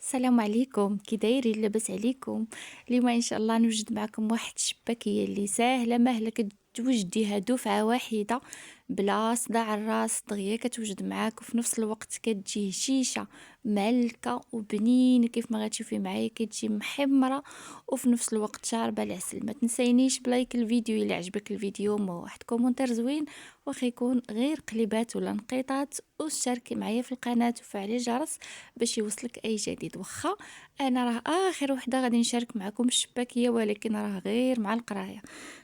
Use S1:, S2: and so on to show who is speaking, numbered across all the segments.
S1: السلام عليكم، كي دايرين؟ لاباس عليكم؟ اليوم ان شاء الله نوجد معكم واحد الشباكيه اللي ساهله ماهله كتوجديها دفعه واحده بلا صداع الراس، دغيا كتوجد معاك وفي نفس الوقت كتجي هشيشه معلكه وبنينه كيف ما غتشوفي معايا، كتجي محمره وفي نفس الوقت شاربه العسل. ما تنسينيش بلايك الفيديو الا عجبك الفيديو، واحد كومنتير زوين واخا يكون غير قليبات ولا نقيطات، وشاركي معايا في القناه وفعلي الجرس باش يوصلك اي جديد. واخا انا راه اخر وحده غادي نشارك معكم الشباكيه، ولكن راه غير مع القرايه.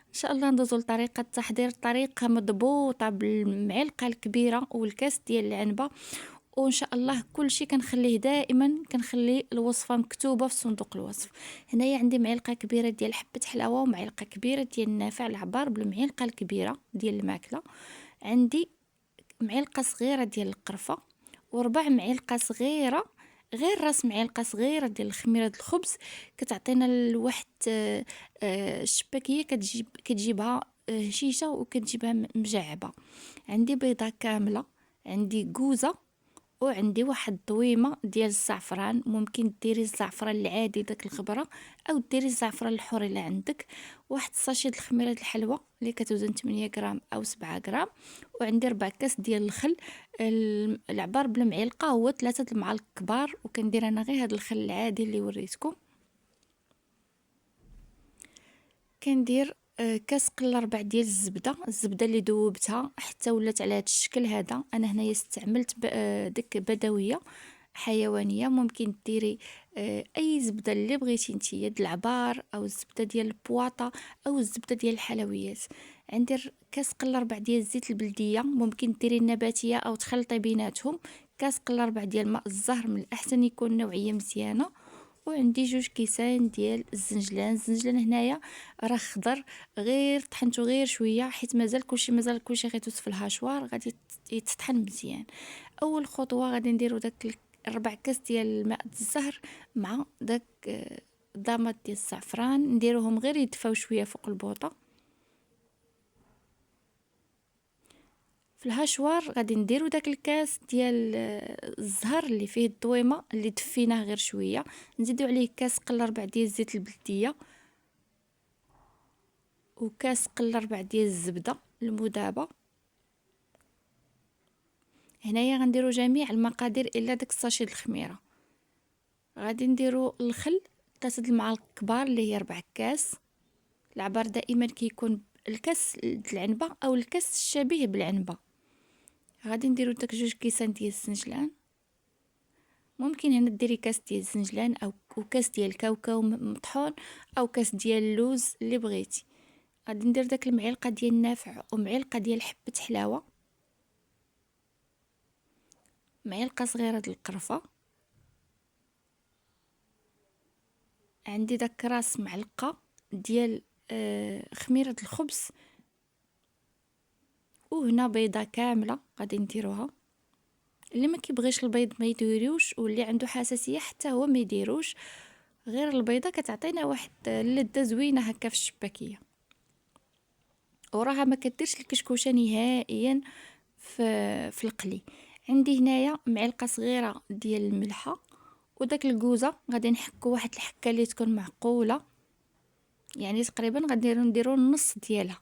S1: ان شاء الله ندوزو لطريقه التحضير، طريقه مضبوطه بالمعلقه الكبيره والكاس ديال العنبه. وان شاء الله كل شيء كنخليه دائما، كنخلي الوصفه مكتوبه في صندوق الوصف. هنايا عندي معلقه كبيره ديال حبه حلاوه ومعلقه كبيره ديال النافع العبار بالمعلقه الكبيره ديال الماكله. عندي معلقه صغيره ديال القرفه، وربع معلقه صغيره، غير راس معلقه صغيره ديال خميره الخبز. كتعطينا لواحد الشباكيه كتجيبها هشيشه وكتجيبها مجعبه. عندي بيضه كامله، عندي كوزه، وعندي واحد الضويمه ديال الزعفران. ممكن ديري الزعفران العادي داك الخضره او ديري الزعفران الحر الا عندك. واحد الساشي د الخميره الحلوه اللي كتوزن 8 غرام او 7 غرام. وعندي 4 كاس ديال الخل. العبار بالمعلقه هو 3 المعالق كبار، وكندير انا غير هذا الخل العادي اللي وريتكم. كندير كاس قله ربع ديال الزبده اللي ذوبتها حتى ولات على هذا الشكل هذا. انا هنايا استعملت ديك بدويه حيوانيه. ممكن ديري اي زبده اللي بغيتي نتيا، د العبار او الزبده ديال البواطه او الزبده ديال الحلويات. عندي كاس قله ربع ديال الزيت البلديه، ممكن ديري النباتيه او تخلطي بيناتهم. كاس قله ربع ديال ماء الزهر، من الاحسن يكون نوعيه مزيانه. وعندي 2 كيسان ديال الزنجلان هنايا راه خضر، غير طحنته غير شويه حيت مازال كلشي غيتوس في الهاشوار، غادي يتطحن مزيان. اول خطوه غادي نديرو داك 4 كاس ديال الماء الزهر مع داك ضامات ديال الزعفران، نديروهم غير يدفاو شويه فوق البوطه. في الهاشوار غادي نديرو داك الكاس ديال الزهر اللي فيه الضويمه اللي دفيناه غير شويه، نزيدو عليه كاس قله ربع ديال الزيت البلديه، وكاس قله ربع ديال الزبده المذابه. هنايا غنديرو جميع المقادير الا داك الساشي د الخميره. غادي نديرو الخل 3 المعالق كبار اللي هي 4 كاس. العبار دائما كيكون الكاس د العنبه او الكاس الشبيه بالعنبه. غادي نديرو داك 2 كيسان ديال السنجلان. ممكن هنا ديري كاس ديال الزنجلان او كاس ديال الكاوكاو مطحون او كاس ديال اللوز اللي بغيتي. غادي ندير داك المعلقه ديال النافع ومعلقه ديال حبه حلاوه، معلقه صغيره د القرفه. عندي داك راس معلقه ديال خميره الخبز. وهنا بيضه كامله غادي نديروها. اللي ما كيبغيش البيض ما يديروش، واللي عنده حساسيه حتى هو ما يديروش. غير البيضه كتعطينا واحد اللذه زوينه هكا في الشباكيه، وراها ما كديرش الكشكوشه نهائيا في القلي. عندي هنايا معلقه صغيره ديال الملحه، وداك الكوزه غادي نحكو واحد الحكه اللي تكون معقوله، يعني تقريبا غادي نديرو النص ديالها.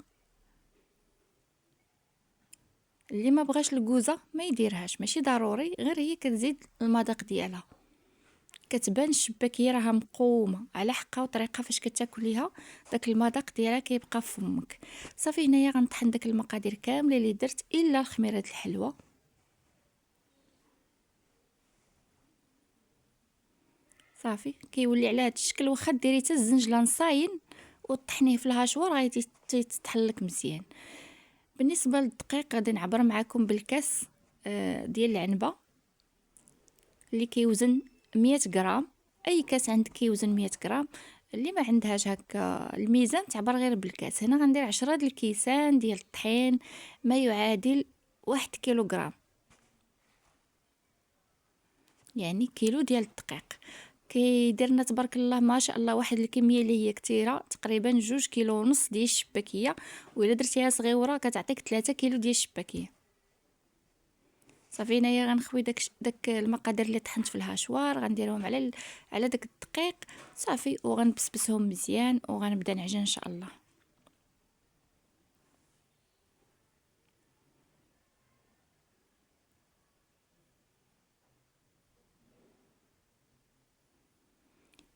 S1: اللي ما بغاش الكوزه ما يديرهاش، ماشي ضروري، غير هي كتزيد المذاق ديالها. كتبان الشباكيه راها مقومه على حقها وطريقه فاش كتاكليها، داك المذاق ديالها كيبقى في فمك. صافي هنايا غنطحن داك المقادير كامله اللي درت الا الخميره الحلوه. صافي كيولي على هذا الشكل. واخا ديري حتى الزنجلان صاين وطحنيه في الهاشوار غادي تتحلك مزيان. بالنسبه للدقيق غادي نعبر معكم بالكاس ديال العنبه اللي كيوزن 100 غرام. اي كاس عندك كيوزن 100 غرام. اللي ما عندهاش هكا الميزان تعبر غير بالكاس. هنا غندير 10 د الكيسان ديال الطحين، ما يعادل 1 كيلوغرام، يعني كيلو ديال الدقيق. كيديرنا تبارك الله ما شاء الله واحد الكميه اللي هي كثيره، تقريبا 2 كيلو ونص ديال الشباكيه، والا درتيها صغيره كتعطيك 3 كيلو ديال الشباكيه. صافي هنايا غنخوي داك المقادير اللي طحنت في الهاشوار، غنديرهم على داك الدقيق صافي، وغنبسبسهم مزيان وغنبدا نعجن ان شاء الله.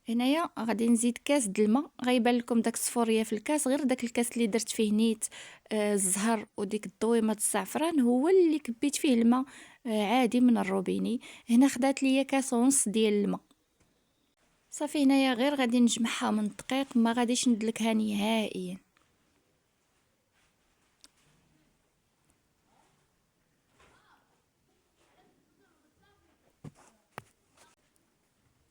S1: هنايا غادي نزيد كاس د الماء، غيبان لكم داك الصفوريه في الكاس، غير داك الكاس اللي درت فيه نيت الزهر وديك الضويمه الزعفران هو اللي كبيت فيه الماء عادي من الروبيني. هنا خدات ليا كاس ونص ديال الماء. صافي هنايا غير غادي نجمعها من الدقيق، ما غاديش ندلكها نهائيا.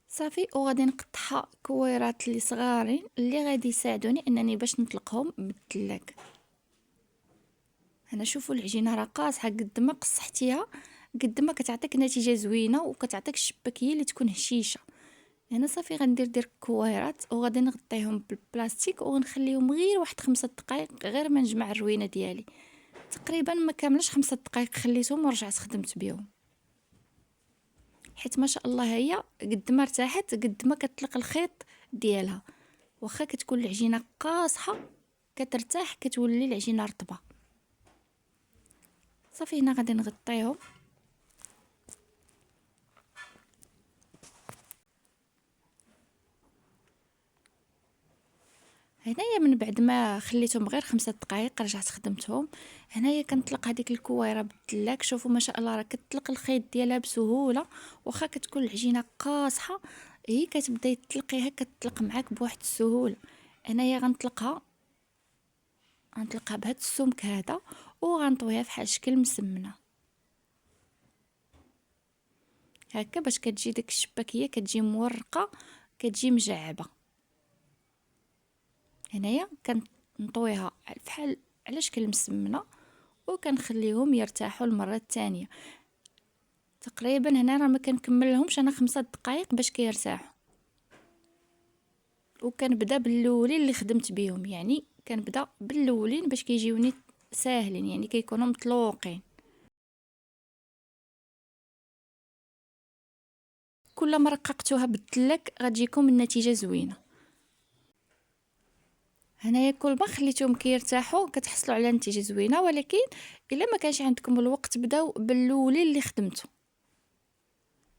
S1: صافي وغادي نقطعها كويرات اللي صغارين اللي غادي يساعدوني انني باش نطلقهم بالثلاك. هنا شوفوا العجينه راه قاصحه، قد ما قصحتيها قد ما كتعطيك نتيجه زوينه وكتعطيك الشباكيه اللي تكون هشيشه. هنا صافي غندير كويرات وغادي نغطيهم بالبلاستيك ونخليهم غير واحد 5 دقائق غير ما نجمع الروينه ديالي. تقريبا ما كاملش 5 دقائق خليتهم ورجعت خدمت بهم، حيت ما شاء الله هي قد ما ارتاحت قد ما كتطلق الخيط ديالها. واخا كتكون العجينه قاصحه كترتاح كتولي العجينه رطبه. صافي هنا غادي نغطيهم. هنايا من بعد ما خليتهم غير 5 دقائق رجعت خدمتهم. هنايا كنطلق هذيك الكويره بالدلاك، شوفوا ما شاء الله راه كتطلق الخيط ديالها بسهوله. واخا كتكون العجينه قاصحه هي كتبداي تطلقيها كتطلق معاك بواحد السهوله. هنايا غنطلقها بهذا السمك هذا وغنطويها فحال شكل مسمنه هكا باش كتجي ديك الشباكيه كتجي مورقه كتجي مجعبه. هنايا كنطويها فحال على شكل مسمنه وكنخليهم يرتاحوا المره الثانيه. تقريبا هنا راه ما كنكملهمش انا 5 دقائق باش كيرتاحوا. وكنبدا بالاولين اللي خدمت بيهم، يعني كنبدا بالاولين باش كيجيوني ساهلين، يعني كيكونوا مطلوقين. كل ما رققتوها بالدلاك غتجيكم النتيجه زوينه. هنايا كل ما خليتهم كيرتاحوا كتحصلوا على نتيجه زوينه، ولكن الا ما كانش عندكم الوقت بداو بالاولين اللي خدمتوا.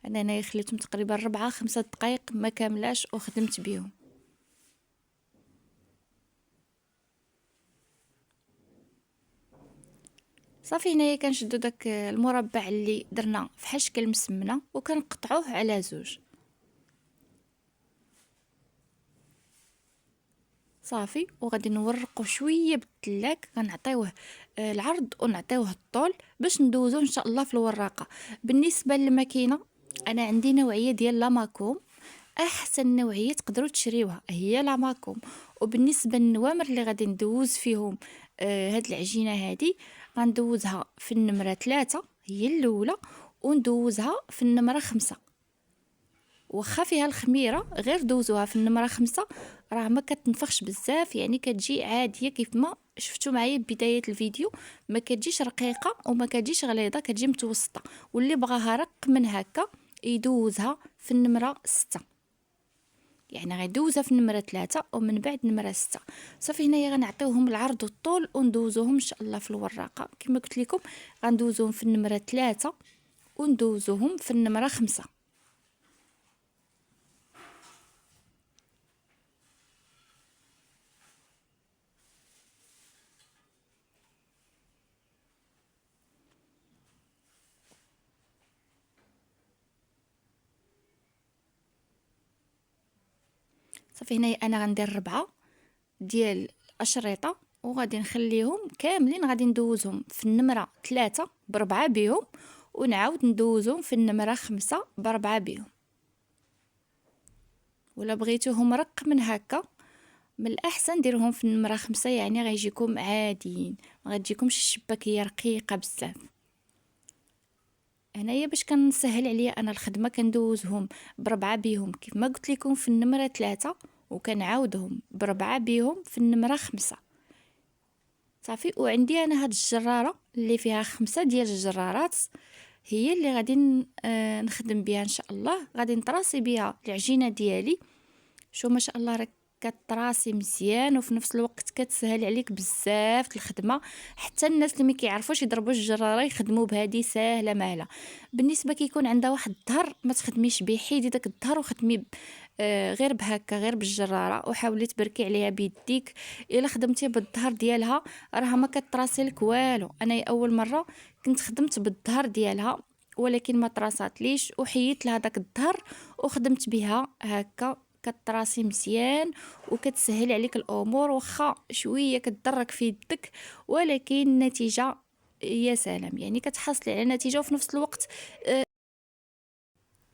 S1: انا هنايا خليتهم تقريبا 4-5 دقائق ما كاملاش وخدمت بيهم. صافي هنايا كنشدو داك المربع اللي درنا فحال شكل مسمنه وكنقطعوه على زوج. صافي وغادي نورقو شويه بالثلاك، غنعطيوه العرض ونعطيوه الطول باش ندوزو ان شاء الله في الوراقه. بالنسبه للماكينه انا عندي نوعيه ديال لاماكوم، احسن نوعيه تقدروا تشريوها هي لاماكوم. وبالنسبه للنوامر اللي غادي ندوز فيهم هاد العجينه هادي غندوزها في النمره 3 هي الاولى وندوزها في النمره 5. واخا فيها الخميره غير دوزوها في النمره 5 راه ما كتنفخش بزاف، يعني كتجي عاديه كيف ما شفتوا معايا بدايه الفيديو. ما كتجيش رقيقه وما كتجيش غليظه، كتجي متوسطه. واللي بغاها رق من هكا يدوزها في النمره 6، يعني غيدوزها في النمره 3 ومن بعد النمره 6. صافي هنايا غنعطيوهم العرض والطول وندوزوهم ان شاء الله في الوراقه. كما قلت لكم غندوزوهم في النمره 3 وندوزوهم في النمره 5. صافي هنايا انا غندير 4 ديال الاشرطه وغادي نخليهم كاملين، غادي ندوزهم في النمره 3 ب4 بهم ونعاود ندوزهم في النمره 5 ب4 بهم. ولا بغيتوهم رق من هكا من الاحسن ديرهم في النمره 5، يعني غيجيكم عاديين ما غتجيكمش الشباكيه رقيقه بزاف. هنايا باش كنسهل عليا انا الخدمه كندوزهم ب4 بهم كيف ما قلت لكم في النمره 3 وكنعاودهم ب4 بهم في النمره 5. صافي وعندي انا هاد الجراره اللي فيها 5 ديال الجرارات، هي اللي غادي نخدم بها ان شاء الله. غادي نطراسي بها العجينه ديالي. شو ما شاء الله راك كطراسي مزيان، وفي نفس الوقت كتسهل عليك بزاف الخدمه. حتى الناس اللي ما كيعرفوش يضربوا الجراره يخدموا بهذه ساهله ماهله. بالنسبه كيكون عندها واحد الظهر ما تخدميش به، حيدي داك الظهر وخدمي غير بهكا، غير بالجراره، وحاولي تبركي عليها بيديك. الا خدمتي بالظهر ديالها راها ما كطراسي لك والو. انا اول مره كنت خدمت بالظهر ديالها ولكن ما طراساتليش، وحيدت لها داك الظهر وخدمت بها هكا كطراسي مزيان وكتسهل عليك الامور. واخا شويه كتضرك في يدك ولكن النتيجه يا سلام، يعني كتحصلي على نتيجه. وفي نفس الوقت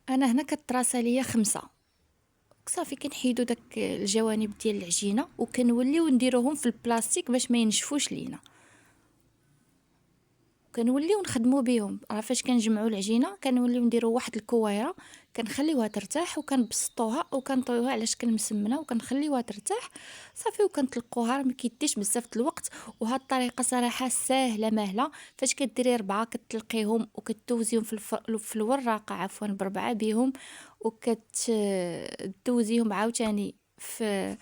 S1: انا هنا كطراسه ليا 5 صافي. كنحيدو داك الجوانب ديال العجينه وكنوليو نديروهم في البلاستيك باش ما ينشفوش لينا، كنوليو نخدموا بهم. راه فاش كنجمعوا العجينه كنوليو نديروا واحد الكويره، كنخليوها ترتاح وكنبسطوها وكنطويوها على شكل مسمنه وكنخليوها ترتاح صافي، وكنطلقوها. راه ما كيديش بزاف د الوقت، وهاد الطريقه صراحه ساهله ماهله. فاش كديري 4 كتلقيهم وكتوزيهم في الوراقه عفوا ب4 بهم، وكتدوزيهم عاوتاني في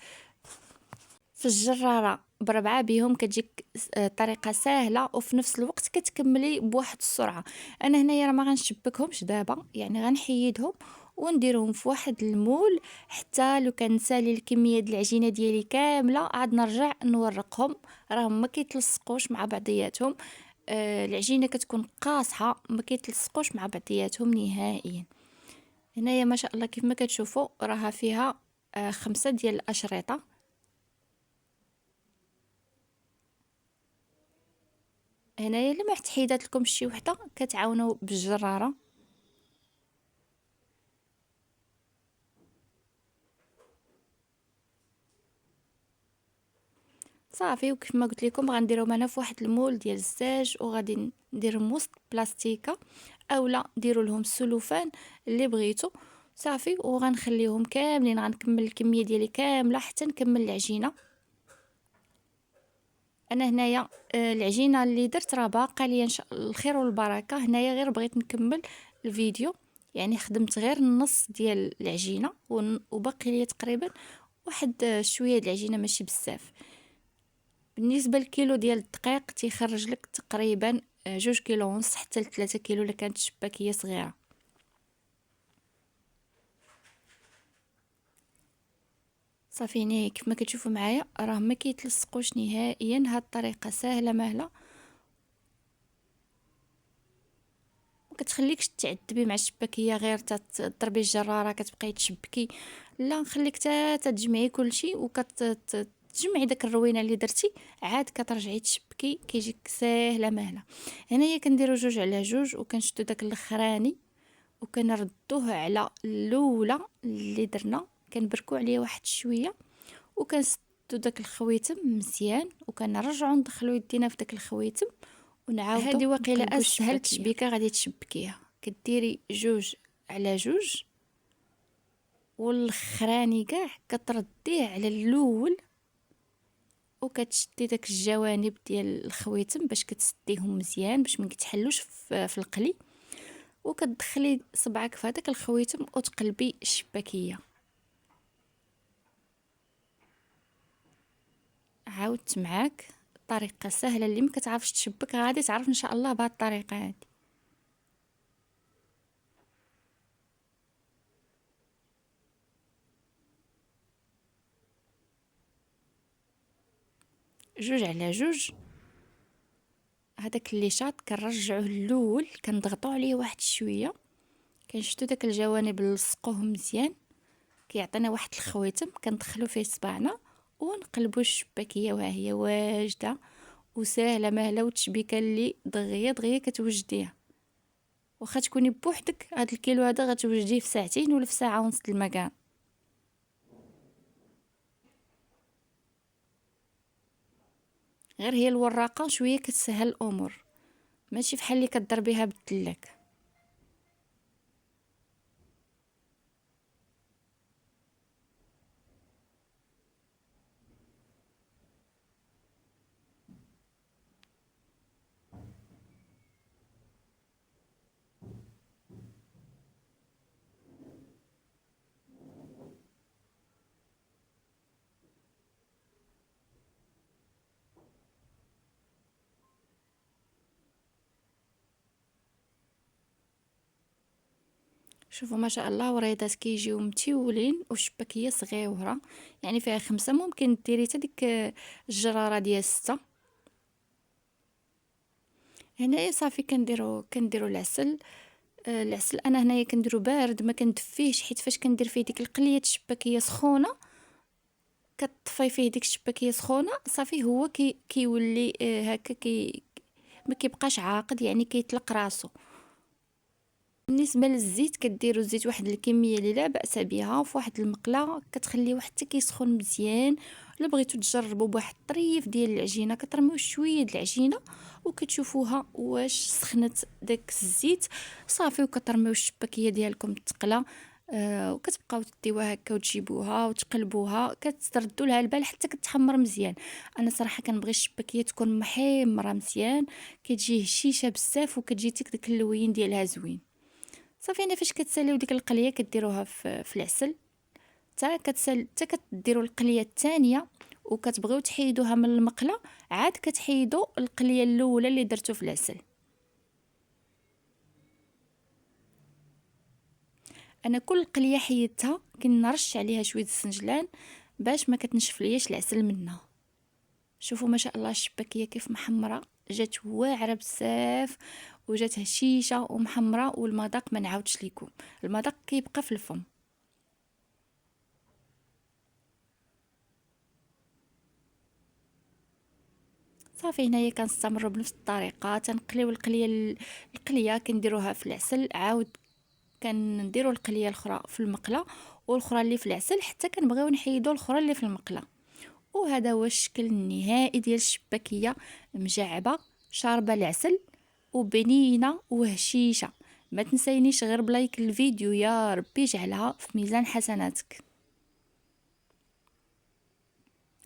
S1: الجراره ب4 بهم. كتجيك طريقه سهله وفي نفس الوقت كتكملي بواحد السرعه. انا هنايا راه ما غنشبكهمش دابا، يعني غنحيدهم ونديرهم في واحد المول حتى لو كان نسالي الكميه ديال العجينه ديالي كامله عاد نرجع نورقهم. راهم ما كيتلصقوش مع بعضياتهم. العجينه كتكون قاصحه، ما كيتلصقوش مع بعضياتهم نهائيا. هنايا ما شاء الله كيف ما كتشوفوا راها فيها 5 ديال الاشرطه. هنايا لما حيدات لكم شي وحده كتعاونوا بالجراره. صافي، وكيف ما قلت لكم غنديرهم انا في واحد المول ديال الزاج، وغادي نديرهم وسط بلاستيكه اولا ديروا لهم السلوفان اللي بغيتو صافي. وغنخليهم كاملين، غنكمل الكميه ديالي كامله حتى نكمل العجينه. انا هنايا العجينه اللي درت راه باقا ليا ان شاء الله الخير والبركه. هنايا غير بغيت نكمل الفيديو، يعني خدمت غير النص ديال العجينه وباقي ليا تقريبا واحد شويه د العجينه ماشي بزاف. بالنسبه للكيلو ديال الدقيق تيخرج لك تقريبا 2 كيلو ونص حتى ل3 كيلو الا كانت الشباكيه صغيره. صافي هنا كيف ما كتشوفوا معايا راه ما كيتلصقوش نهائيا. هاد الطريقه سهله مهله، ما كتخليكش تعذبي مع الشباكيه غير تضربي الجراره كتبقاي تشبكي. لا، نخليك تا تجمعي كلشي وكتجمعي داك الروينه اللي درتي عاد كترجعي تشبكي كيجيك ساهله مهله. هنايا كنديروا 2 على 2 وكنشدو داك الاخراني وكنردوه على الاولى اللي درنا، كنبركو عليه واحد شويه وكنسدو داك الخويتم مزيان وكنرجعو ندخلو يدينا في داك الخويتم ونعاودو. هذه واقيلا اسهل تشبيكه غادي تشبكيها. كديري 2 على 2 والاخراني كاع كترديه على الاول وكتشدي داك الجوانب ديال الخويتم باش كتسديهم مزيان باش ما يتحلوش في القلي، وكتدخلي صبعك في هذاك الخويتم وتقلبي الشباكيه. عاودت معاك طريقه سهله اللي ما كتعرفش تشبك غادي تعرف ان شاء الله بهذه الطريقه هذه. 2 على 2 هذاك اللي شاط كنرجعوه الاول كنضغطوا عليه واحد شويه، كنشدو داك الجوانب نلصقوه مزيان كيعطينا واحد الخويتم كندخلو فيه صباعنا ونقلبوا الشباكيه وها هي واجده وسهله مهله وتشبيكه اللي دغيا دغيا كتوجديها. واخا تكوني بوحدك هاد الكيلو هذا غتوجديه في 2 ولا في 1 ونص د المكان. غير هي الوراقه شويه كتسهل الامور، ماشي بحال اللي كضربيها بالدلاك. شوفوا ما شاء الله وريضات كيجيو متيولين والشباكيه صغيره، يعني فيها 5. ممكن ديري حتى ديك الجراره ديال 6. هنايا صافي كنديرو العسل. العسل انا هنايا كنديرو بارد، ما كندفيهش، حيت فاش كندير فيه ديك القليه الشباكيه سخونه كطفي فيه ديك الشباكيه سخونه، صافي هو كيولي هكا ما كيبقاش عاقد، يعني كيطلق راسو. بالنسبه للزيت كديروا الزيت واحد الكميه اللي لا باس بها في واحد المقله، كتخليوه حتى كيسخن مزيان. الا بغيتو تجربوا بواحد الطريف ديال العجينه كترميو شويه د العجينه وكتشوفوها واش سخنت داك الزيت، صافي وكترميو الشباكيه ديالكم تقلى. وكتبقاو تديوها هكا وتجيبوها وتقلبوها، كتردوا لها البال حتى كتحمر مزيان. انا صراحه كنبغي الشباكيه تكون محمره مزيان، كتجي هشيشه بزاف وكتجي تيك داك اللوين ديالها زوين. صافي انا فاش كتساليو ديك القليه كديروها في العسل، حتى كديروا القليه الثانيه وكتبغيو تحيدوها من المقله، عاد كتحيدوا القليه الاولى اللي درتو في العسل. انا كل قليه حيدتها كنرش عليها شويه السنجلان باش ما كتنشف لياش العسل منها. شوفوا ما شاء الله الشباكيه كيف محمره، جات واعره بزاف وجات هشيشه ومحمره، والمذاق ما نعاودش ليكم، المذاق كيبقى في الفم. صافي هنايا كنستمروا بنفس الطريقه، تنقليو القليه كنديروها في العسل، عاود كنديروا القليه الاخرى في المقله والاخرى اللي في العسل حتى كنبغيو نحيدوا الاخرى اللي في المقله. وهذا هو الشكل النهائي ديال الشباكيه مجعبه شاربه العسل وبنينه وهشيشه. ما تنسينيش غير بلايك الفيديو، يا ربي يجعلها في ميزان حسناتك.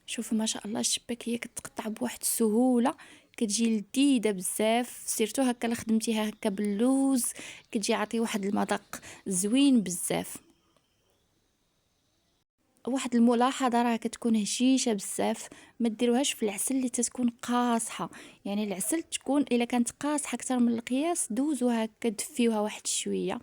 S1: شوفوا ما شاء الله الشباكيه كتقطع بواحد السهوله، كتجي لذيذه بزاف، سيرتو هكا الا خدمتيها هكا باللوز كتجي عطي واحد المذاق زوين بزاف. واحد الملاحظه راه كتكون هشيشه بزاف، ما ديروهاش في العسل اللي تتكون قاصحه، يعني العسل تكون الا كانت قاصحه اكثر من القياس دوزوها هكا دفيوها واحد شويه.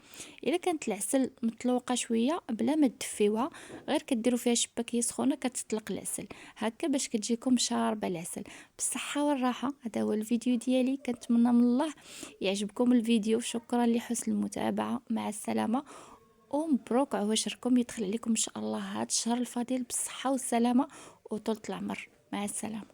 S1: الا كانت العسل مطلوقه شويه بلا ما تدفيوها، غير كديروا فيها شباكيه سخونه كتطلق العسل هكا باش كتجيكم شاربه العسل بالصحه والراحه. هذا هو الفيديو ديالي، كنتمنى من الله يعجبكم الفيديو. شكرا لحسن المتابعه، مع السلامه ومبروك عواشركم، يدخل عليكم ان شاء الله هذا الشهر الفضيل بالصحه والسلامه وطولة العمر. مع السلامه.